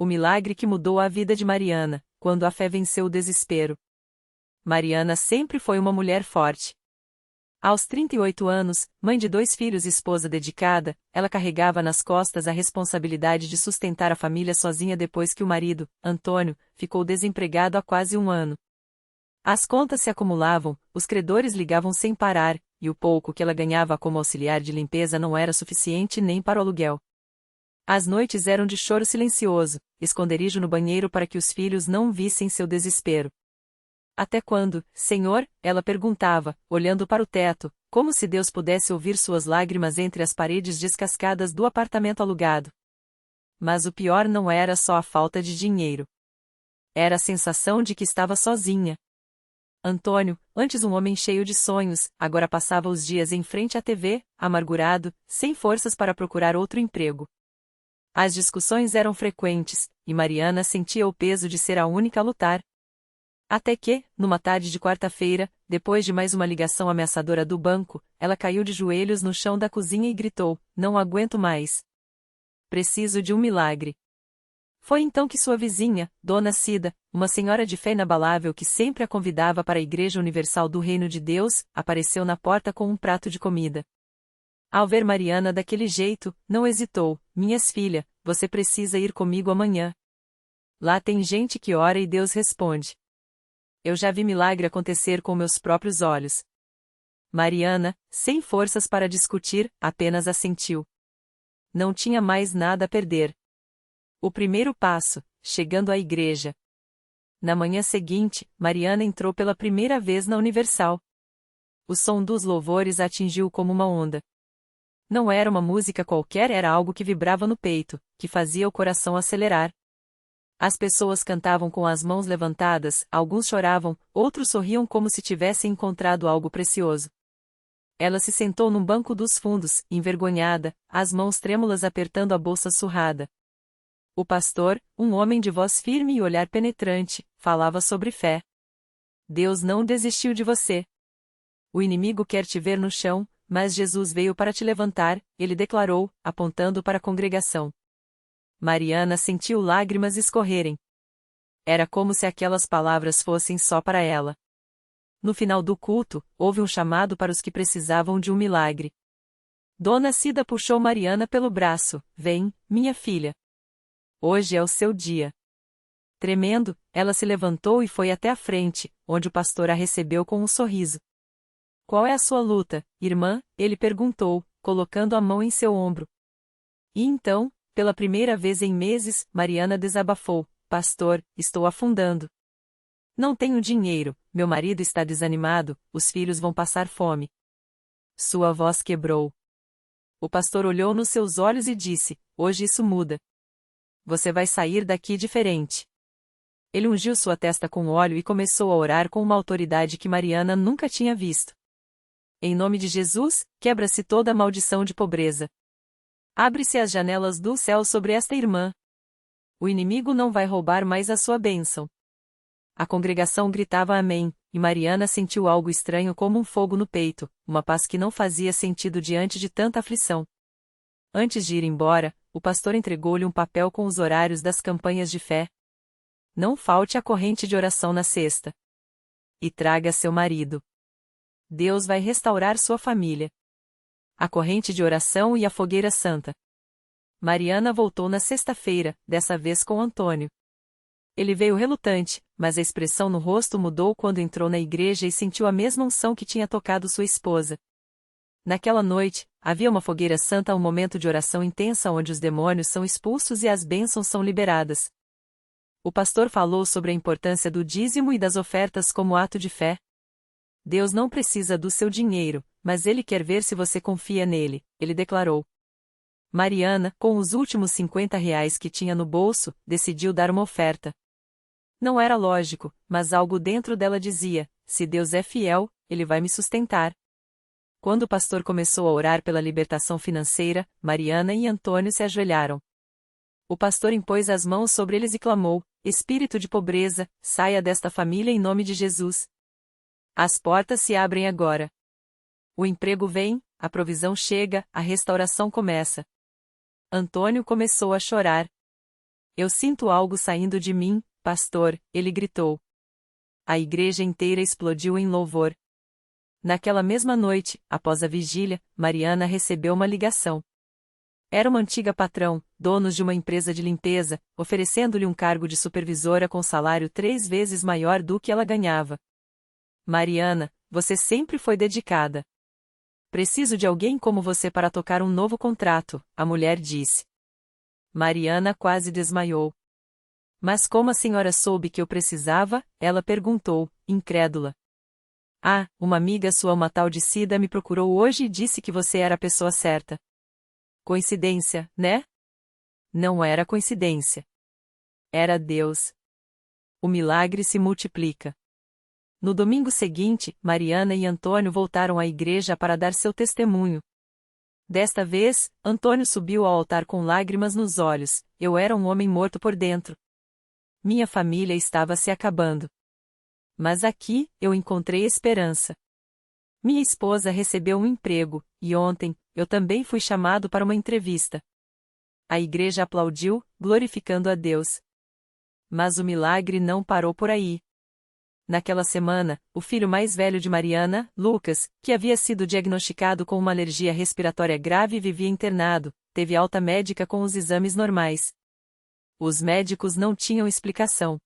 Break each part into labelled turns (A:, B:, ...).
A: O milagre que mudou a vida de Mariana, quando a fé venceu o desespero. Mariana sempre foi uma mulher forte. Aos 38 anos, mãe de 2 filhos e esposa dedicada, ela carregava nas costas a responsabilidade de sustentar a família sozinha depois que o marido, Antônio, ficou desempregado há quase um ano. As contas se acumulavam, os credores ligavam sem parar, e o pouco que ela ganhava como auxiliar de limpeza não era suficiente nem para o aluguel. As noites eram de choro silencioso, esconderijo no banheiro para que os filhos não vissem seu desespero. Até quando, Senhor? Ela perguntava, olhando para o teto, como se Deus pudesse ouvir suas lágrimas entre as paredes descascadas do apartamento alugado. Mas o pior não era só a falta de dinheiro. Era a sensação de que estava sozinha. Antônio, antes um homem cheio de sonhos, agora passava os dias em frente à TV, amargurado, sem forças para procurar outro emprego. As discussões eram frequentes, e Mariana sentia o peso de ser a única a lutar. Até que, numa tarde de quarta-feira, depois de mais uma ligação ameaçadora do banco, ela caiu de joelhos no chão da cozinha e gritou: "Não aguento mais. Preciso de um milagre." Foi então que sua vizinha, Dona Cida, uma senhora de fé inabalável que sempre a convidava para a Igreja Universal do Reino de Deus, apareceu na porta com um prato de comida. Ao ver Mariana daquele jeito, não hesitou: "Minhas filhas, você precisa ir comigo amanhã. Lá tem gente que ora e Deus responde. Eu já vi milagre acontecer com meus próprios olhos." Mariana, sem forças para discutir, apenas assentiu. Não tinha mais nada a perder. O primeiro passo, chegando à igreja. Na manhã seguinte, Mariana entrou pela primeira vez na Universal. O som dos louvores a atingiu como uma onda. Não era uma música qualquer, era algo que vibrava no peito, que fazia o coração acelerar. As pessoas cantavam com as mãos levantadas, alguns choravam, outros sorriam como se tivessem encontrado algo precioso. Ela se sentou num banco dos fundos, envergonhada, as mãos trêmulas apertando a bolsa surrada. O pastor, um homem de voz firme e olhar penetrante, falava sobre fé. Deus não desistiu de você. O inimigo quer te ver no chão, mas Jesus veio para te levantar, ele declarou, apontando para a congregação. Mariana sentiu lágrimas escorrerem. Era como se aquelas palavras fossem só para ela. No final do culto, houve um chamado para os que precisavam de um milagre. Dona Cida puxou Mariana pelo braço: "Vem, minha filha. Hoje é o seu dia." Tremendo, ela se levantou e foi até a frente, onde o pastor a recebeu com um sorriso. "Qual é a sua luta, irmã?" ele perguntou, colocando a mão em seu ombro. E então, pela primeira vez em meses, Mariana desabafou: "Pastor, estou afundando. Não tenho dinheiro, meu marido está desanimado, os filhos vão passar fome." Sua voz quebrou. O pastor olhou nos seus olhos e disse: "Hoje isso muda. Você vai sair daqui diferente." Ele ungiu sua testa com óleo e começou a orar com uma autoridade que Mariana nunca tinha visto. "Em nome de Jesus, quebra-se toda a maldição de pobreza. Abre-se as janelas do céu sobre esta irmã. O inimigo não vai roubar mais a sua bênção." A congregação gritava amém, e Mariana sentiu algo estranho como um fogo no peito, uma paz que não fazia sentido diante de tanta aflição. Antes de ir embora, o pastor entregou-lhe um papel com os horários das campanhas de fé. "Não falte a corrente de oração na sexta. E traga seu marido. Deus vai restaurar sua família." A corrente de oração e a fogueira santa. Mariana voltou na sexta-feira, dessa vez com Antônio. Ele veio relutante, mas a expressão no rosto mudou quando entrou na igreja e sentiu a mesma unção que tinha tocado sua esposa. Naquela noite, havia uma fogueira santa, um momento de oração intensa onde os demônios são expulsos e as bênçãos são liberadas. O pastor falou sobre a importância do dízimo e das ofertas como ato de fé. Deus não precisa do seu dinheiro, mas Ele quer ver se você confia nele, ele declarou. Mariana, com os últimos R$ 50 que tinha no bolso, decidiu dar uma oferta. Não era lógico, mas algo dentro dela dizia: se Deus é fiel, Ele vai me sustentar. Quando o pastor começou a orar pela libertação financeira, Mariana e Antônio se ajoelharam. O pastor impôs as mãos sobre eles e clamou: "Espírito de pobreza, saia desta família em nome de Jesus." As portas se abrem agora. O emprego vem, a provisão chega, a restauração começa. Antônio começou a chorar. Eu sinto algo saindo de mim, pastor, ele gritou. A igreja inteira explodiu em louvor. Naquela mesma noite, após a vigília, Mariana recebeu uma ligação. Era uma antiga patrão, dono de uma empresa de limpeza, oferecendo-lhe um cargo de supervisora com salário 3 vezes maior do que ela ganhava. Mariana, você sempre foi dedicada. Preciso de alguém como você para tocar um novo contrato, a mulher disse. Mariana quase desmaiou. Mas como a senhora soube que eu precisava? Ela perguntou, incrédula. Ah, uma amiga sua, uma tal de Cida, me procurou hoje e disse que você era a pessoa certa. Coincidência, né? Não era coincidência. Era Deus. O milagre se multiplica. No domingo seguinte, Mariana e Antônio voltaram à igreja para dar seu testemunho. Desta vez, Antônio subiu ao altar com lágrimas nos olhos. Eu era um homem morto por dentro. Minha família estava se acabando. Mas aqui, eu encontrei esperança. Minha esposa recebeu um emprego, e ontem, eu também fui chamado para uma entrevista. A igreja aplaudiu, glorificando a Deus. Mas o milagre não parou por aí. Naquela semana, o filho mais velho de Mariana, Lucas, que havia sido diagnosticado com uma alergia respiratória grave e vivia internado, teve alta médica com os exames normais. Os médicos não tinham explicação.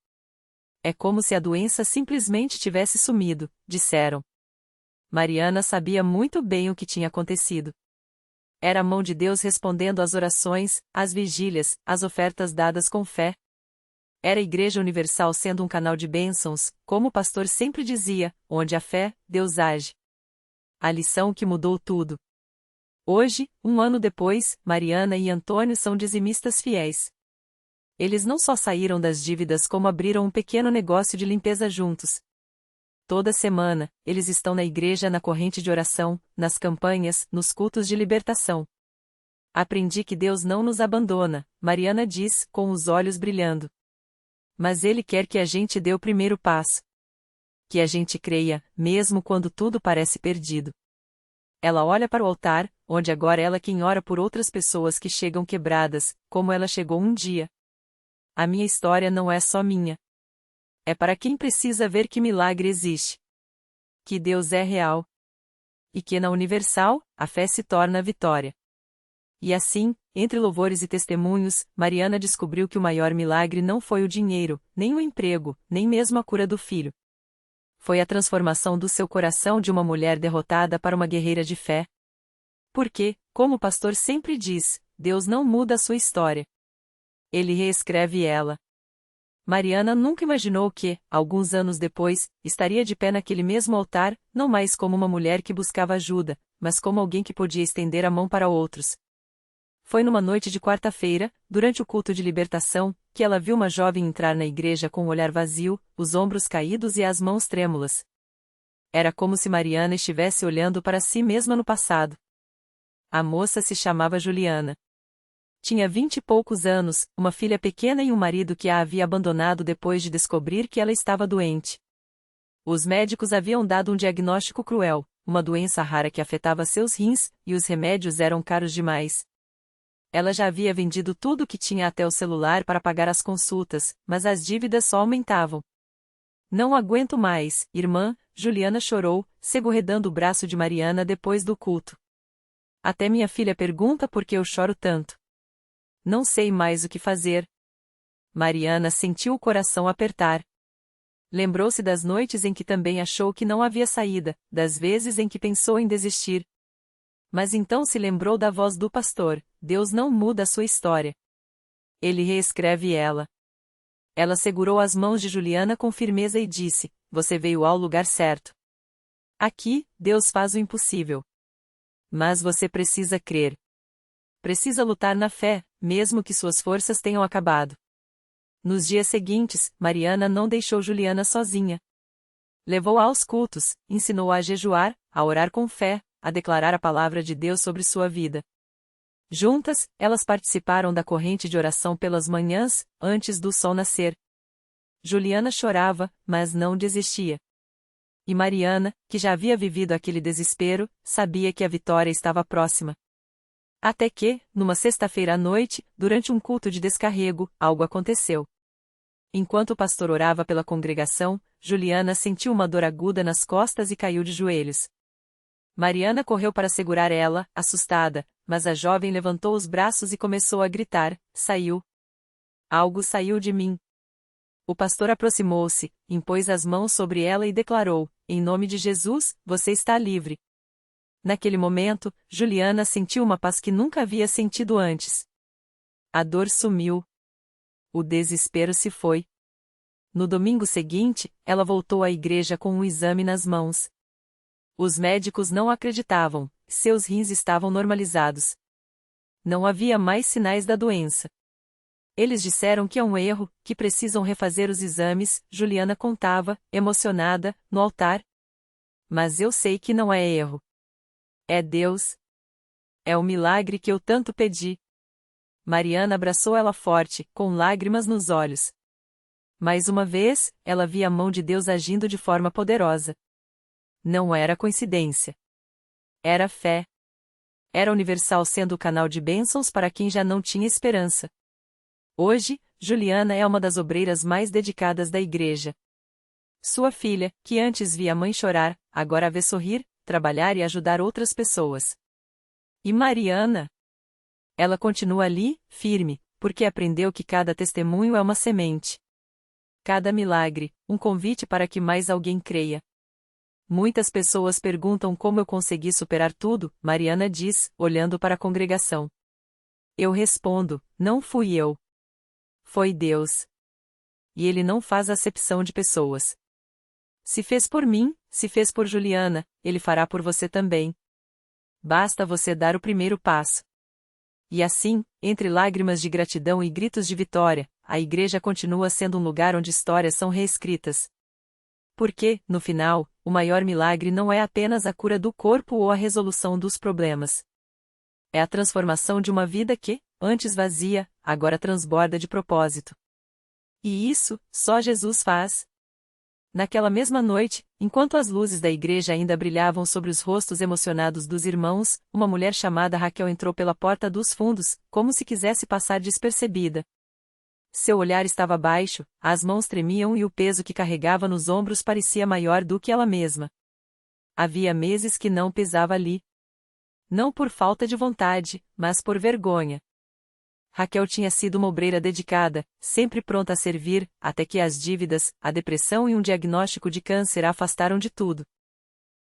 A: É como se a doença simplesmente tivesse sumido, disseram. Mariana sabia muito bem o que tinha acontecido. Era a mão de Deus respondendo às orações, às vigílias, às ofertas dadas com fé. Era a Igreja Universal sendo um canal de bênçãos, como o pastor sempre dizia, onde há fé, Deus age. A lição que mudou tudo. Hoje, um ano depois, Mariana e Antônio são dizimistas fiéis. Eles não só saíram das dívidas como abriram um pequeno negócio de limpeza juntos. Toda semana, eles estão na igreja na corrente de oração, nas campanhas, nos cultos de libertação. Aprendi que Deus não nos abandona, Mariana diz, com os olhos brilhando. Mas Ele quer que a gente dê o primeiro passo. Que a gente creia, mesmo quando tudo parece perdido. Ela olha para o altar, onde agora ela quem ora por outras pessoas que chegam quebradas, como ela chegou um dia. A minha história não é só minha. É para quem precisa ver que milagre existe. Que Deus é real. E que na Universal, a fé se torna a vitória. E assim, entre louvores e testemunhos, Mariana descobriu que o maior milagre não foi o dinheiro, nem o emprego, nem mesmo a cura do filho. Foi a transformação do seu coração de uma mulher derrotada para uma guerreira de fé. Porque, como o pastor sempre diz, Deus não muda a sua história. Ele reescreve ela. Mariana nunca imaginou que, alguns anos depois, estaria de pé naquele mesmo altar, não mais como uma mulher que buscava ajuda, mas como alguém que podia estender a mão para outros. Foi numa noite de quarta-feira, durante o culto de libertação, que ela viu uma jovem entrar na igreja com o olhar vazio, os ombros caídos e as mãos trêmulas. Era como se Mariana estivesse olhando para si mesma no passado. A moça se chamava Juliana. Tinha 20 e poucos anos, uma filha pequena e um marido que a havia abandonado depois de descobrir que ela estava doente. Os médicos haviam dado um diagnóstico cruel, uma doença rara que afetava seus rins, e os remédios eram caros demais. Ela já havia vendido tudo o que tinha até o celular para pagar as consultas, mas as dívidas só aumentavam. Não aguento mais, irmã, Juliana chorou, segurando o braço de Mariana depois do culto. Até minha filha pergunta por que eu choro tanto. Não sei mais o que fazer. Mariana sentiu o coração apertar. Lembrou-se das noites em que também achou que não havia saída, das vezes em que pensou em desistir. Mas então se lembrou da voz do pastor: Deus não muda a sua história. Ele reescreve ela. Ela segurou as mãos de Juliana com firmeza e disse: Você veio ao lugar certo. Aqui, Deus faz o impossível. Mas você precisa crer. Precisa lutar na fé, mesmo que suas forças tenham acabado. Nos dias seguintes, Mariana não deixou Juliana sozinha. Levou-a aos cultos, ensinou-a a jejuar, a orar com fé, a declarar a palavra de Deus sobre sua vida. Juntas, elas participaram da corrente de oração pelas manhãs, antes do sol nascer. Juliana chorava, mas não desistia. E Mariana, que já havia vivido aquele desespero, sabia que a vitória estava próxima. Até que, numa sexta-feira à noite, durante um culto de descarrego, algo aconteceu. Enquanto o pastor orava pela congregação, Juliana sentiu uma dor aguda nas costas e caiu de joelhos. Mariana correu para segurar ela, assustada, mas a jovem levantou os braços e começou a gritar: saiu! Algo saiu de mim. O pastor aproximou-se, impôs as mãos sobre ela e declarou: em nome de Jesus, você está livre. Naquele momento, Juliana sentiu uma paz que nunca havia sentido antes. A dor sumiu. O desespero se foi. No domingo seguinte, ela voltou à igreja com um exame nas mãos. Os médicos não acreditavam, seus rins estavam normalizados. Não havia mais sinais da doença. Eles disseram que é um erro, que precisam refazer os exames, Juliana contava, emocionada, no altar. Mas eu sei que não é erro. É Deus. É o milagre que eu tanto pedi. Mariana abraçou ela forte, com lágrimas nos olhos. Mais uma vez, ela via a mão de Deus agindo de forma poderosa. Não era coincidência. Era fé. Era Universal sendo o canal de bênçãos para quem já não tinha esperança. Hoje, Juliana é uma das obreiras mais dedicadas da igreja. Sua filha, que antes via a mãe chorar, agora a vê sorrir, trabalhar e ajudar outras pessoas. E Mariana? Ela continua ali, firme, porque aprendeu que cada testemunho é uma semente. Cada milagre, um convite para que mais alguém creia. Muitas pessoas perguntam como eu consegui superar tudo, Mariana diz, olhando para a congregação. Eu respondo, não fui eu. Foi Deus. E Ele não faz acepção de pessoas. Se fez por mim, se fez por Juliana, Ele fará por você também. Basta você dar o primeiro passo. E assim, entre lágrimas de gratidão e gritos de vitória, a igreja continua sendo um lugar onde histórias são reescritas. Porque, no final, o maior milagre não é apenas a cura do corpo ou a resolução dos problemas. É a transformação de uma vida que, antes vazia, agora transborda de propósito. E isso, só Jesus faz. Naquela mesma noite, enquanto as luzes da igreja ainda brilhavam sobre os rostos emocionados dos irmãos, uma mulher chamada Raquel entrou pela porta dos fundos, como se quisesse passar despercebida. Seu olhar estava baixo, as mãos tremiam e o peso que carregava nos ombros parecia maior do que ela mesma. Havia meses que não pisava ali. Não por falta de vontade, mas por vergonha. Raquel tinha sido uma obreira dedicada, sempre pronta a servir, até que as dívidas, a depressão e um diagnóstico de câncer a afastaram de tudo.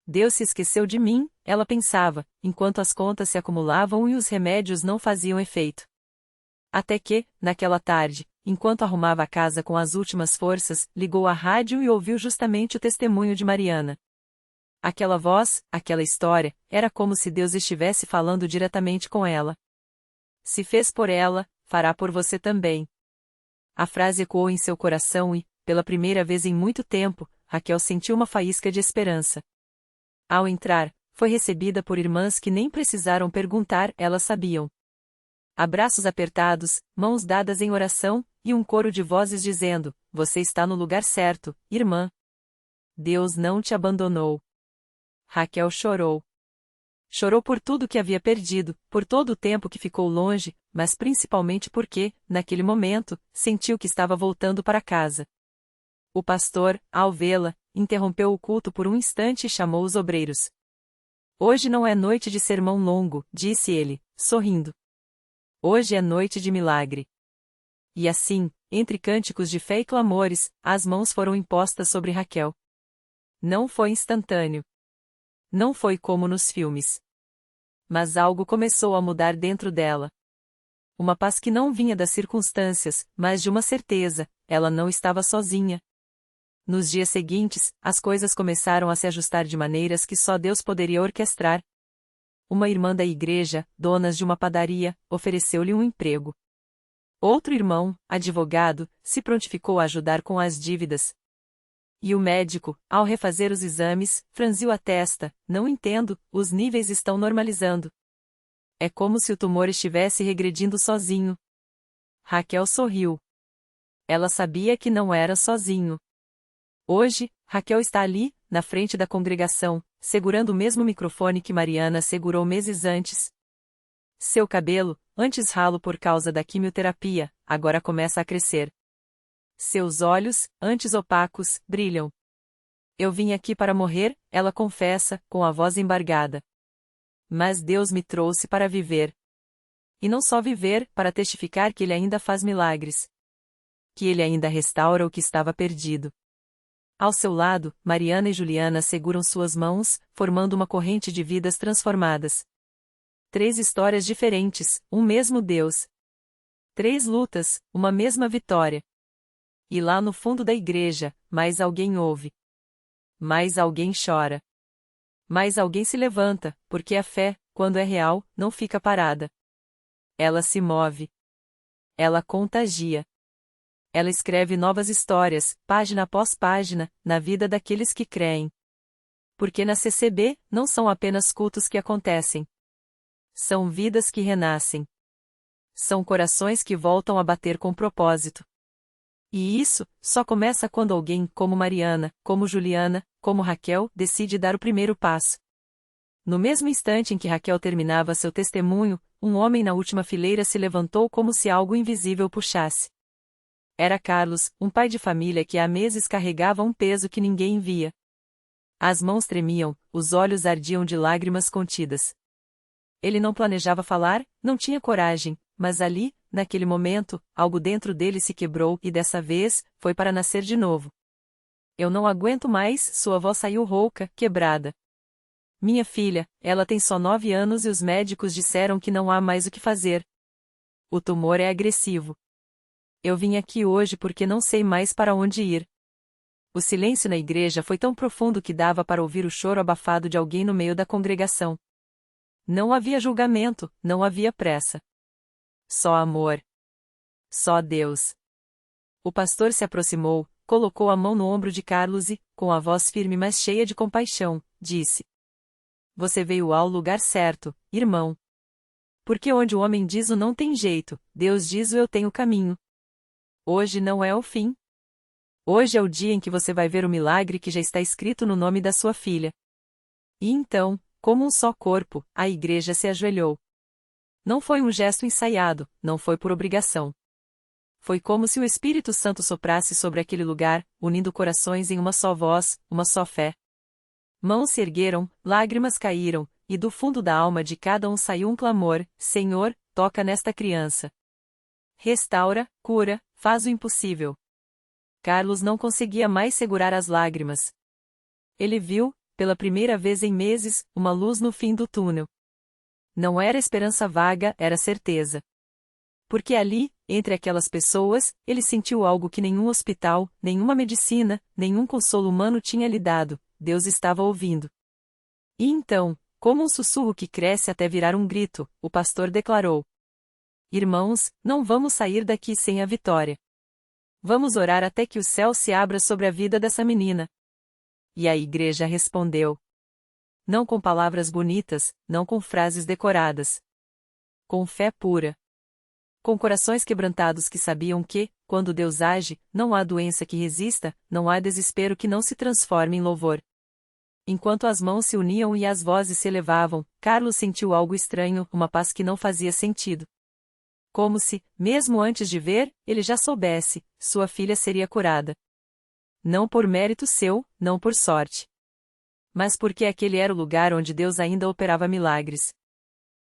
A: Deus se esqueceu de mim, ela pensava, enquanto as contas se acumulavam e os remédios não faziam efeito. Até que, naquela tarde, enquanto arrumava a casa com as últimas forças, ligou a rádio e ouviu justamente o testemunho de Mariana. Aquela voz, aquela história, era como se Deus estivesse falando diretamente com ela. Se fez por ela, fará por você também. A frase ecoou em seu coração e, pela primeira vez em muito tempo, Raquel sentiu uma faísca de esperança. Ao entrar, foi recebida por irmãs que nem precisaram perguntar, elas sabiam. Abraços apertados, mãos dadas em oração, e um coro de vozes dizendo: você está no lugar certo, irmã. Deus não te abandonou. Raquel chorou. Chorou por tudo que havia perdido, por todo o tempo que ficou longe, mas principalmente porque, naquele momento, sentiu que estava voltando para casa. O pastor, ao vê-la, interrompeu o culto por um instante e chamou os obreiros. Hoje não é noite de sermão longo, disse ele, sorrindo. Hoje é noite de milagre. E assim, entre cânticos de fé e clamores, as mãos foram impostas sobre Raquel. Não foi instantâneo. Não foi como nos filmes. Mas algo começou a mudar dentro dela. Uma paz que não vinha das circunstâncias, mas de uma certeza: ela não estava sozinha. Nos dias seguintes, as coisas começaram a se ajustar de maneiras que só Deus poderia orquestrar. Uma irmã da igreja, dona de uma padaria, ofereceu-lhe um emprego. Outro irmão, advogado, se prontificou a ajudar com as dívidas. E o médico, ao refazer os exames, franziu a testa: não entendo, os níveis estão normalizando. É como se o tumor estivesse regredindo sozinho. Raquel sorriu. Ela sabia que não era sozinho. Hoje, Raquel está ali, na frente da congregação, segurando o mesmo microfone que Mariana segurou meses antes. Seu cabelo, antes ralo por causa da quimioterapia, agora começa a crescer. Seus olhos, antes opacos, brilham. Eu vim aqui para morrer, ela confessa, com a voz embargada. Mas Deus me trouxe para viver. E não só viver, para testificar que Ele ainda faz milagres. Que Ele ainda restaura o que estava perdido. Ao seu lado, Mariana e Juliana seguram suas mãos, formando uma corrente de vidas transformadas. 3 histórias diferentes, um mesmo Deus. 3 lutas, uma mesma vitória. E lá no fundo da igreja, mais alguém ouve. Mais alguém chora. Mais alguém se levanta, porque a fé, quando é real, não fica parada. Ela se move. Ela contagia. Ela escreve novas histórias, página após página, na vida daqueles que creem. Porque na CCB, não são apenas cultos que acontecem. São vidas que renascem. São corações que voltam a bater com propósito. E isso, só começa quando alguém, como Mariana, como Juliana, como Raquel, decide dar o primeiro passo. No mesmo instante em que Raquel terminava seu testemunho, um homem na última fileira se levantou como se algo invisível puxasse. Era Carlos, um pai de família que há meses carregava um peso que ninguém via. As mãos tremiam, os olhos ardiam de lágrimas contidas. Ele não planejava falar, não tinha coragem, mas ali, naquele momento, algo dentro dele se quebrou e dessa vez, foi para nascer de novo. Eu não aguento mais, sua voz saiu rouca, quebrada. Minha filha, ela tem só 9 anos e os médicos disseram que não há mais o que fazer. O tumor é agressivo. Eu vim aqui hoje porque não sei mais para onde ir. O silêncio na igreja foi tão profundo que dava para ouvir o choro abafado de alguém no meio da congregação. Não havia julgamento, não havia pressa. Só amor. Só Deus. O pastor se aproximou, colocou a mão no ombro de Carlos e, com a voz firme mas cheia de compaixão, disse: Você veio ao lugar certo, irmão. Porque onde o homem diz o não tem jeito, Deus diz o eu tenho caminho. Hoje não é o fim. Hoje é o dia em que você vai ver o milagre que já está escrito no nome da sua filha. E então, como um só corpo, a igreja se ajoelhou. Não foi um gesto ensaiado, não foi por obrigação. Foi como se o Espírito Santo soprasse sobre aquele lugar, unindo corações em uma só voz, uma só fé. Mãos se ergueram, lágrimas caíram, e do fundo da alma de cada um saiu um clamor: Senhor, toca nesta criança. Restaura, cura, faz o impossível. Carlos não conseguia mais segurar as lágrimas. Ele viu, pela primeira vez em meses, uma luz no fim do túnel. Não era esperança vaga, era certeza. Porque ali, entre aquelas pessoas, ele sentiu algo que nenhum hospital, nenhuma medicina, nenhum consolo humano tinha lhe dado: Deus estava ouvindo. E então, como um sussurro que cresce até virar um grito, o pastor declarou: Irmãos, não vamos sair daqui sem a vitória. Vamos orar até que o céu se abra sobre a vida dessa menina. E a igreja respondeu. Não com palavras bonitas, não com frases decoradas. Com fé pura. Com corações quebrantados que sabiam que, quando Deus age, não há doença que resista, não há desespero que não se transforme em louvor. Enquanto as mãos se uniam e as vozes se elevavam, Carlos sentiu algo estranho, uma paz que não fazia sentido. Como se, mesmo antes de ver, ele já soubesse, sua filha seria curada. Não por mérito seu, não por sorte. Mas porque aquele era o lugar onde Deus ainda operava milagres.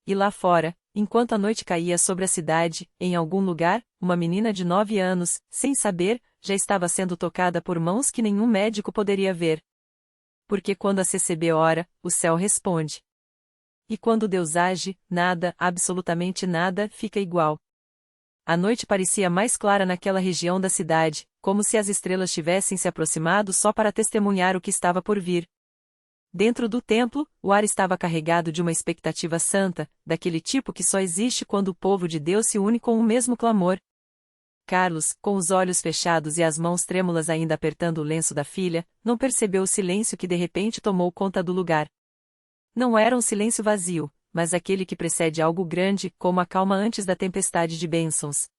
A: E lá fora, enquanto a noite caía sobre a cidade, em algum lugar, uma menina de 9 anos, sem saber, já estava sendo tocada por mãos que nenhum médico poderia ver. Porque quando a CCB ora, o céu responde. E quando Deus age, nada, absolutamente nada, fica igual. A noite parecia mais clara naquela região da cidade, como se as estrelas tivessem se aproximado só para testemunhar o que estava por vir. Dentro do templo, o ar estava carregado de uma expectativa santa, daquele tipo que só existe quando o povo de Deus se une com o mesmo clamor. Carlos, com os olhos fechados e as mãos trêmulas ainda apertando o lenço da filha, não percebeu o silêncio que de repente tomou conta do lugar. Não era um silêncio vazio, mas aquele que precede algo grande, como a calma antes da tempestade de bênçãos.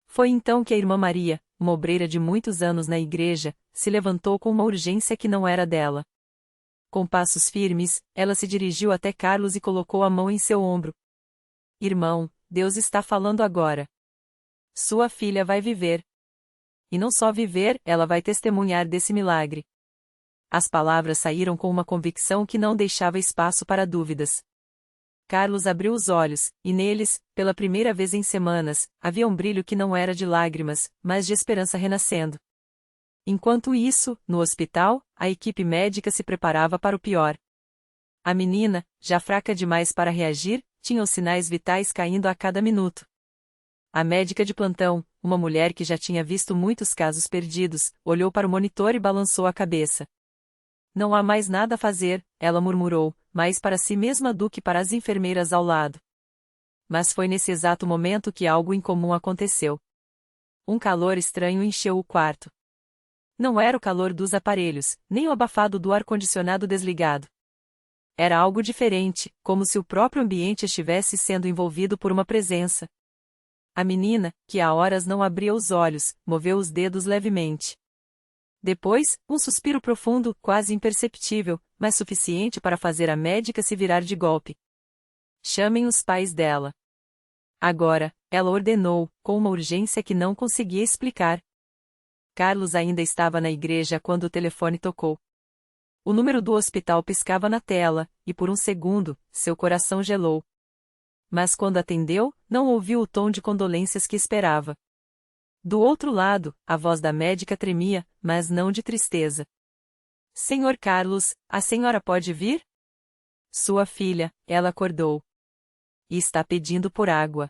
A: Foi então que a irmã Maria, uma obreira de muitos anos na igreja, se levantou com uma urgência que não era dela. Com passos firmes, ela se dirigiu até Carlos e colocou a mão em seu ombro. Irmão, Deus está falando agora. Sua filha vai viver. E não só viver, ela vai testemunhar desse milagre. As palavras saíram com uma convicção que não deixava espaço para dúvidas. Carlos abriu os olhos, e neles, pela primeira vez em semanas, havia um brilho que não era de lágrimas, mas de esperança renascendo. Enquanto isso, no hospital, a equipe médica se preparava para o pior. A menina, já fraca demais para reagir, tinha os sinais vitais caindo a cada minuto. A médica de plantão, uma mulher que já tinha visto muitos casos perdidos, olhou para o monitor e balançou a cabeça. Não há mais nada a fazer, ela murmurou, mais para si mesma do que para as enfermeiras ao lado. Mas foi nesse exato momento que algo incomum aconteceu. Um calor estranho encheu o quarto. Não era o calor dos aparelhos, nem o abafado do ar-condicionado desligado. Era algo diferente, como se o próprio ambiente estivesse sendo envolvido por uma presença. A menina, que há horas não abria os olhos, moveu os dedos levemente. Depois, um suspiro profundo, quase imperceptível, mas suficiente para fazer a médica se virar de golpe. Chamem os pais dela. Agora, ela ordenou, com uma urgência que não conseguia explicar. Carlos ainda estava na igreja quando o telefone tocou. O número do hospital piscava na tela, e por um segundo, seu coração gelou. Mas quando atendeu, não ouviu o tom de condolências que esperava. Do outro lado, a voz da médica tremia, mas não de tristeza. Senhor Carlos, a senhora pode vir? Sua filha, ela acordou. E está pedindo por água.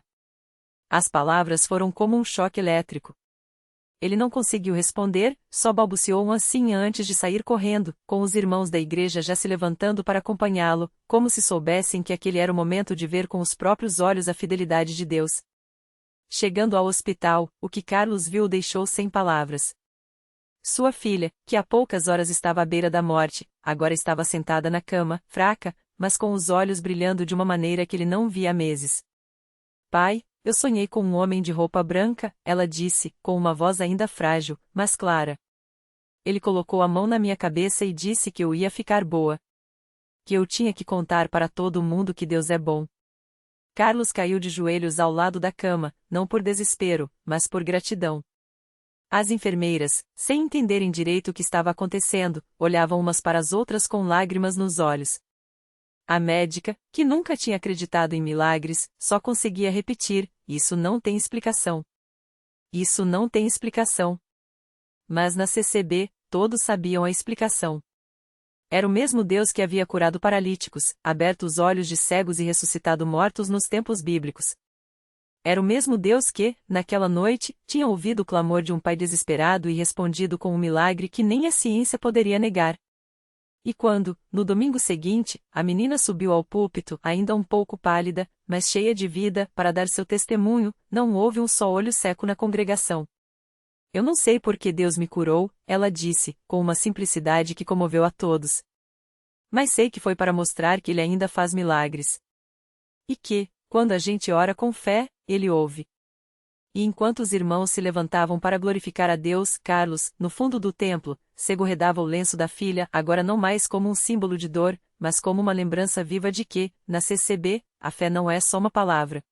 A: As palavras foram como um choque elétrico. Ele não conseguiu responder, só balbuciou um assim antes de sair correndo, com os irmãos da igreja já se levantando para acompanhá-lo, como se soubessem que aquele era o momento de ver com os próprios olhos a fidelidade de Deus. Chegando ao hospital, o que Carlos viu o deixou sem palavras. Sua filha, que há poucas horas estava à beira da morte, agora estava sentada na cama, fraca, mas com os olhos brilhando de uma maneira que ele não via há meses. Pai, eu sonhei com um homem de roupa branca, ela disse, com uma voz ainda frágil, mas clara. Ele colocou a mão na minha cabeça e disse que eu ia ficar boa. Que eu tinha que contar para todo mundo que Deus é bom. Carlos caiu de joelhos ao lado da cama, não por desespero, mas por gratidão. As enfermeiras, sem entenderem direito o que estava acontecendo, olhavam umas para as outras com lágrimas nos olhos. A médica, que nunca tinha acreditado em milagres, só conseguia repetir: isso não tem explicação. Isso não tem explicação. Mas na CCB, todos sabiam a explicação. Era o mesmo Deus que havia curado paralíticos, aberto os olhos de cegos e ressuscitado mortos nos tempos bíblicos. Era o mesmo Deus que, naquela noite, tinha ouvido o clamor de um pai desesperado e respondido com um milagre que nem a ciência poderia negar. E quando, no domingo seguinte, a menina subiu ao púlpito, ainda um pouco pálida, mas cheia de vida, para dar seu testemunho, não houve um só olho seco na congregação. Eu não sei por que Deus me curou, ela disse, com uma simplicidade que comoveu a todos. Mas sei que foi para mostrar que Ele ainda faz milagres. E que, quando a gente ora com fé, Ele ouve. E enquanto os irmãos se levantavam para glorificar a Deus, Carlos, no fundo do templo, segurredava o lenço da filha, agora não mais como um símbolo de dor, mas como uma lembrança viva de que, na CCB, a fé não é só uma palavra.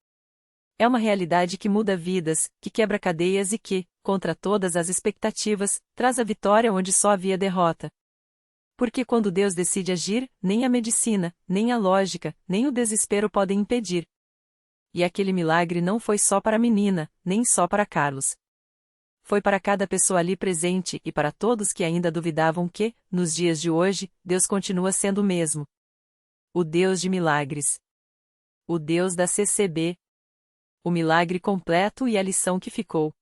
A: É uma realidade que muda vidas, que quebra cadeias e que, contra todas as expectativas, traz a vitória onde só havia derrota. Porque quando Deus decide agir, nem a medicina, nem a lógica, nem o desespero podem impedir. E aquele milagre não foi só para a menina, nem só para Carlos. Foi para cada pessoa ali presente e para todos que ainda duvidavam que, nos dias de hoje, Deus continua sendo o mesmo. O Deus de milagres. O Deus da CCB. O milagre completo e a lição que ficou.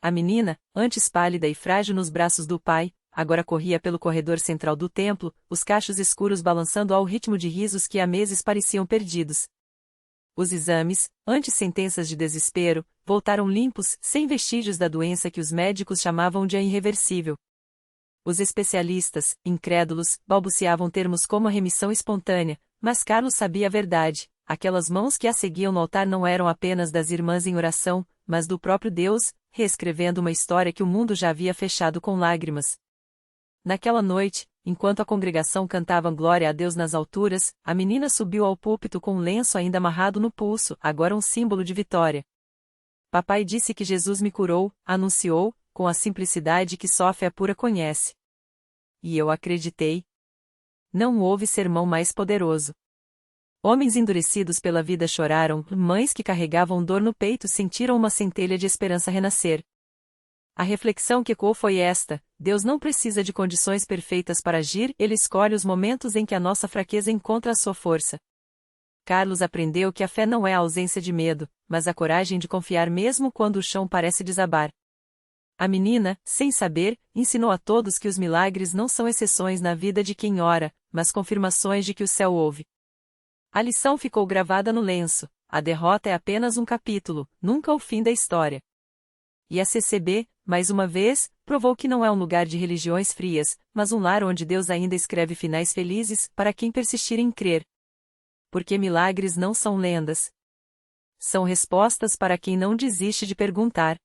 A: A menina, antes pálida e frágil nos braços do pai, agora corria pelo corredor central do templo, os cachos escuros balançando ao ritmo de risos que há meses pareciam perdidos. Os exames, antes sentenças de desespero, voltaram limpos, sem vestígios da doença que os médicos chamavam de irreversível. Os especialistas, incrédulos, balbuciavam termos como a remissão espontânea, mas Carlos sabia a verdade: aquelas mãos que a seguiam no altar não eram apenas das irmãs em oração, mas do próprio Deus, reescrevendo uma história que o mundo já havia fechado com lágrimas. Naquela noite, Enquanto a congregação cantava glória a Deus nas alturas, a menina subiu ao púlpito com um lenço ainda amarrado no pulso, agora um símbolo de vitória. Papai disse que Jesus me curou, anunciou, com a simplicidade que só a fé pura conhece. E eu acreditei. Não houve sermão mais poderoso. Homens endurecidos pela vida choraram, mães que carregavam dor no peito sentiram uma centelha de esperança renascer. A reflexão que ecoou foi esta: Deus não precisa de condições perfeitas para agir, Ele escolhe os momentos em que a nossa fraqueza encontra a sua força. Carlos aprendeu que a fé não é a ausência de medo, mas a coragem de confiar mesmo quando o chão parece desabar. A menina, sem saber, ensinou a todos que os milagres não são exceções na vida de quem ora, mas confirmações de que o céu ouve. A lição ficou gravada no lenço: a derrota é apenas um capítulo, nunca o fim da história. E a CCB, mais uma vez, provou que não é um lugar de religiões frias, mas um lar onde Deus ainda escreve finais felizes para quem persistir em crer. Porque milagres não são lendas. São respostas para quem não desiste de perguntar.